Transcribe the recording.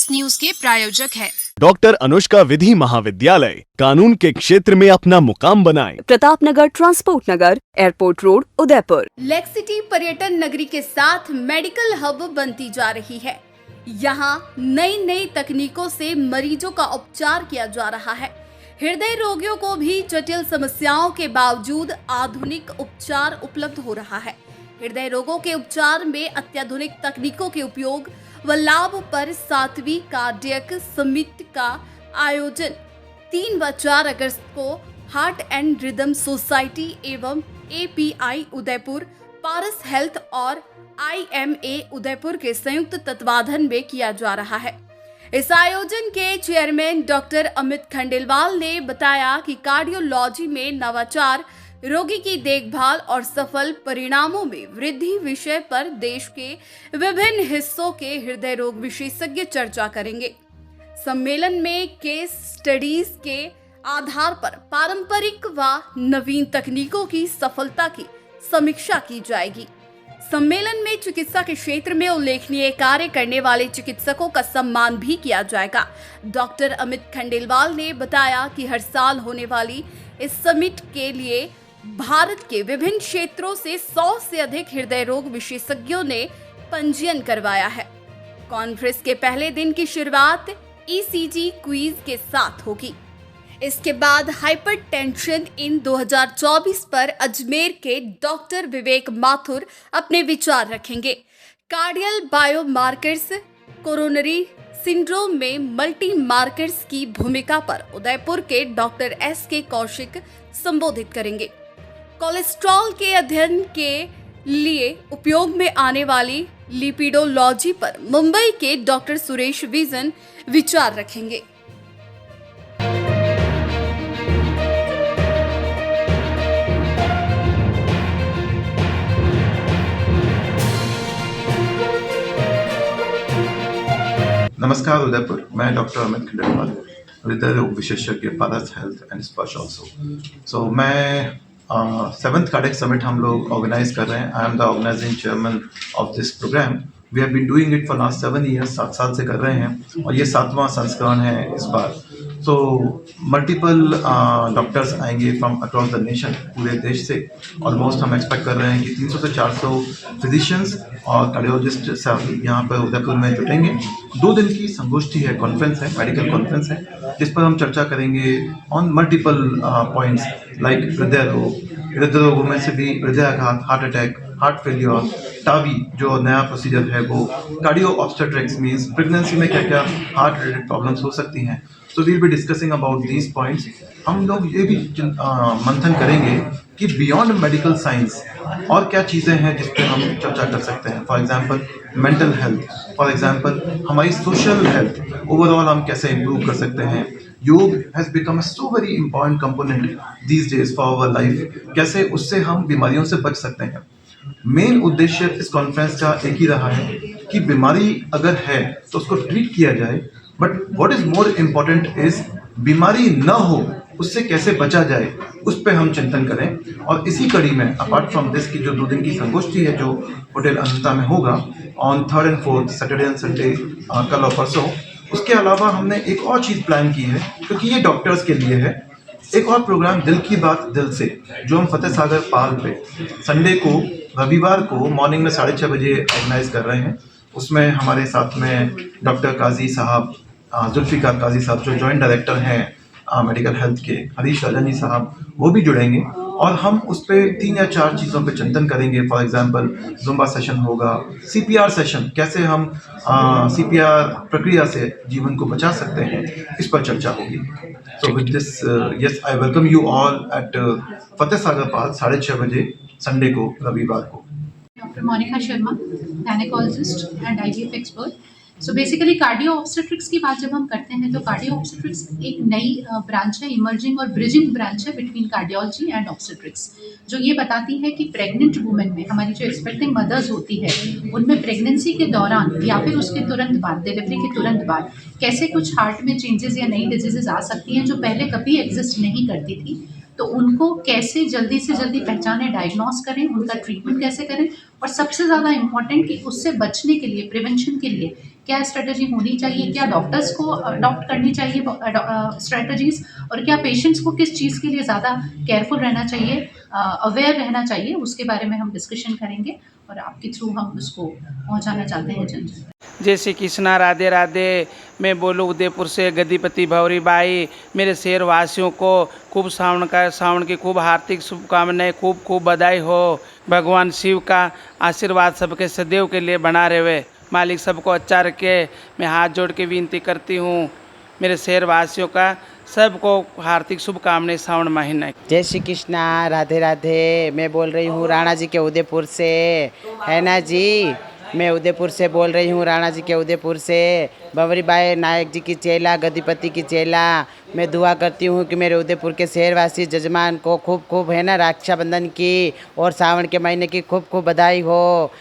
इस न्यूज के प्रायोजक है डॉक्टर अनुष्का विधि महाविद्यालय, कानून के क्षेत्र में अपना मुकाम बनाएं। प्रताप नगर, ट्रांसपोर्ट नगर, एयरपोर्ट रोड, उदयपुर। लेक्सिटी पर्यटन नगरी के साथ मेडिकल हब बनती जा रही है। यहाँ नई नई तकनीकों से मरीजों का उपचार किया जा रहा है। हृदय रोगियों को भी जटिल समस्याओं के बावजूद आधुनिक उपचार उपलब्ध हो रहा है। हृदय रोगों के उपचार में अत्याधुनिक तकनीकों के उपयोग व लाभ पर 7वीं कार्डियक समिट का आयोजन 3 व 4 अगस्त को हार्ट एंड रिदम सोसाइटी एवं API उदयपुर, पारस हेल्थ और IMA उदयपुर के संयुक्त तत्वाधान में किया जा रहा है। इस आयोजन के चेयरमैन डॉक्टर अमित खंडेलवाल ने बताया कि कार्डियोलॉजी में नवाचार, रोगी की देखभाल और सफल परिणामों में वृद्धि विषय पर देश के विभिन्न हिस्सों के हृदय रोग विशेषज्ञ चर्चा करेंगे। सम्मेलन में केस स्टडीज के आधार पर पारंपरिक व नवीन तकनीकों की सफलता की समीक्षा की जाएगी। सम्मेलन में चिकित्सा के क्षेत्र में उल्लेखनीय कार्य करने वाले चिकित्सकों का सम्मान भी किया जाएगा। डॉक्टर अमित खंडेलवाल ने बताया कि हर साल होने वाली इस समिट के लिए भारत के विभिन्न क्षेत्रों से 100 से अधिक हृदय रोग विशेषज्ञों ने पंजीयन करवाया है। कॉन्फ्रेंस के पहले दिन की शुरुआत ECG क्विज के साथ होगी। इसके बाद हाइपरटेंशन इन 2024 पर अजमेर के डॉक्टर विवेक माथुर अपने विचार रखेंगे। कार्डियल बायोमार्कर्स, कोरोनरी सिंड्रोम में मल्टी मार्कर्स की भूमिका पर उदयपुर के डॉक्टर SK कौशिक संबोधित करेंगे। कोलेस्ट्रॉल के अध्ययन के लिए उपयोग में आने वाली लिपिडोलॉजी पर मुंबई के डॉक्टर सुरेश विजन विचार रखेंगे। नमस्कार उदयपुर, मैं डॉक्टर अमित खंडेलवाल, हृदय रोग विशेषज्ञ, पारस हेल्थ एंड स्पर्श ऑल्सो। सो मैं 7th कार्डियक समिट हम लोग ऑर्गेनाइज कर रहे हैं। I am the organising chairman of this programme. We have been doing it for last 7 years, 7 साल से कर रहे हैं और ये 7वां संस्करण है इस बार। सो मल्टीपल डॉक्टर्स आएंगे फ्रॉम अक्रॉस द नेशन, पूरे देश से। ऑलमोस्ट हम एक्सपेक्ट कर रहे हैं कि 300 से 400 फिजिशियंस और कार्डियोलॉजिस्ट यहाँ पर उदयपुर में जुटेंगे। 2 दिन की संगोष्ठी है, कॉन्फ्रेंस है, मेडिकल कॉन्फ्रेंस है, जिस पर हम चर्चा करेंगे ऑन मल्टीपल पॉइंट्स लाइक हृदय रोगों में से भी हृदयाघात, heart attack, heart failure, TAVI जो नया प्रोसीजर है वो, कार्डियो ऑब्स्टेट्रिक्स मींस प्रेगनेंसी में क्या क्या हार्ट रिलेटेड प्रॉब्लम्स हो सकती हैं। So we'll be discussing about these points. हम लोग ये भी मंथन करेंगे कि बियॉन्ड मेडिकल साइंस और क्या चीज़ें हैं जिस पर हम चर्चा कर सकते हैं। For example mental health, for example हमारी सोशल हेल्थ ओवरऑल हम कैसे इम्प्रूव कर सकते हैं। Yoga has become a so very important component these days for our life, कैसे उससे हम बीमारियों से बच सकते हैं। मेन उद्देश्य इस कॉन्फ्रेंस का एक ही रहा है कि बीमारी अगर है तो उसको ट्रीट किया जाए, but what is more important is बीमारी न हो उससे कैसे बचा जाए, उस पर हम चिंतन करें। और इसी कड़ी में अपार्ट फ्रॉम दिस की जो 2 दिन की संगोष्ठी है जो होटल अनंता में होगा on 3rd and 4th Saturday and Sunday, कल और परसों, उसके अलावा हमने एक और चीज़ प्लान की है क्योंकि ये डॉक्टर्स के लिए है। एक और प्रोग्राम दिल की बात दिल से, जो हम फतेह सागर पाल पे संडे को, रविवार को मॉर्निंग में 6:30 बजे ऑर्गेनाइज कर रहे हैं। उसमें हमारे साथ में डॉक्टर काजी साहब, जुल्फिकार काजी साहब जो जॉइंट डायरेक्टर हैं मेडिकल हेल्थ के, हरीश राजन जी साहब, वो भी जुड़ेंगे और हम उस पर 3 या 4 चीज़ों पे चिंतन करेंगे। फॉर एग्जांपल जुम्बा सेशन होगा, CPR सेशन, कैसे हम CPR प्रक्रिया से जीवन को बचा सकते हैं, इस पर चर्चा होगी। So with this yes, I welcome you all at Fateh Sagar Pal 6:30 बजे संडे को, रविवार को। Dr. Monica Sharma, gynecologist and IVF expert. So basically cardio obstetrics की बात जब हम करते हैं तो कार्डियो ऑब्स्टेट्रिक्स एक नई ब्रांच है, इमर्जिंग और ब्रिजिंग ब्रांच है बिटवीन कार्डियोलॉजी एंड ऑब्स्टेट्रिक्स, जो ये बताती है कि प्रेग्नेंट वुमेन में, हमारी जो एक्सपेक्टिंग मदर्स होती है, उनमें प्रेगनेंसी के दौरान या फिर उसके तुरंत बाद, डिलीवरी के तुरंत बाद, कैसे कुछ हार्ट में चेंजेस या नई डिजीजेज आ सकती हैं जो पहले कभी एग्जिस्ट नहीं करती थी। तो उनको कैसे जल्दी से जल्दी पहचानें, डायग्नोस करें, उनका ट्रीटमेंट कैसे करें, और सबसे ज़्यादा इम्पॉर्टेंट कि उससे बचने के लिए, प्रिवेंशन के लिए क्या स्ट्रेटजी होनी चाहिए, क्या डॉक्टर्स को अडॉप्ट करनी चाहिए स्ट्रेटजीज, और क्या पेशेंट्स को किस चीज़ के लिए ज़्यादा केयरफुल रहना चाहिए, अवेयर रहना चाहिए, उसके बारे में हम डिस्कशन करेंगे और आपके थ्रू हम उसको पहुंचाना चाहते हैं जन जन। जय श्री कृष्णा, राधे राधे। मैं बोलूँ उदयपुर से गदीपति भौरी बाई। मेरे शहर वासियों को खूब सावन की खूब हार्दिक शुभकामनाएं, खूब खूब बधाई हो। भगवान शिव का आशीर्वाद सबके सदैव के लिए बना रहे। मालिक सबको अच्छा रखे। मैं हाथ जोड़ के विनती करती हूँ मेरे शहर वासियों का सबको हार्दिक शुभकामनाएं सावन महीना। जय श्री कृष्णा, राधे राधे। मैं बोल रही हूँ राणा जी के उदयपुर से, है ना जी। मैं उदयपुर से बोल रही हूँ, राणा जी के उदयपुर से। भंवरी बाई नायक जी की चेला, गदीपति की चेला। मैं दुआ करती हूँ कि मेरे उदयपुर के शहरवासी जजमान को खूब खूब, है ना, रक्षाबंधन की और सावन के महीने की खूब खूब बधाई हो।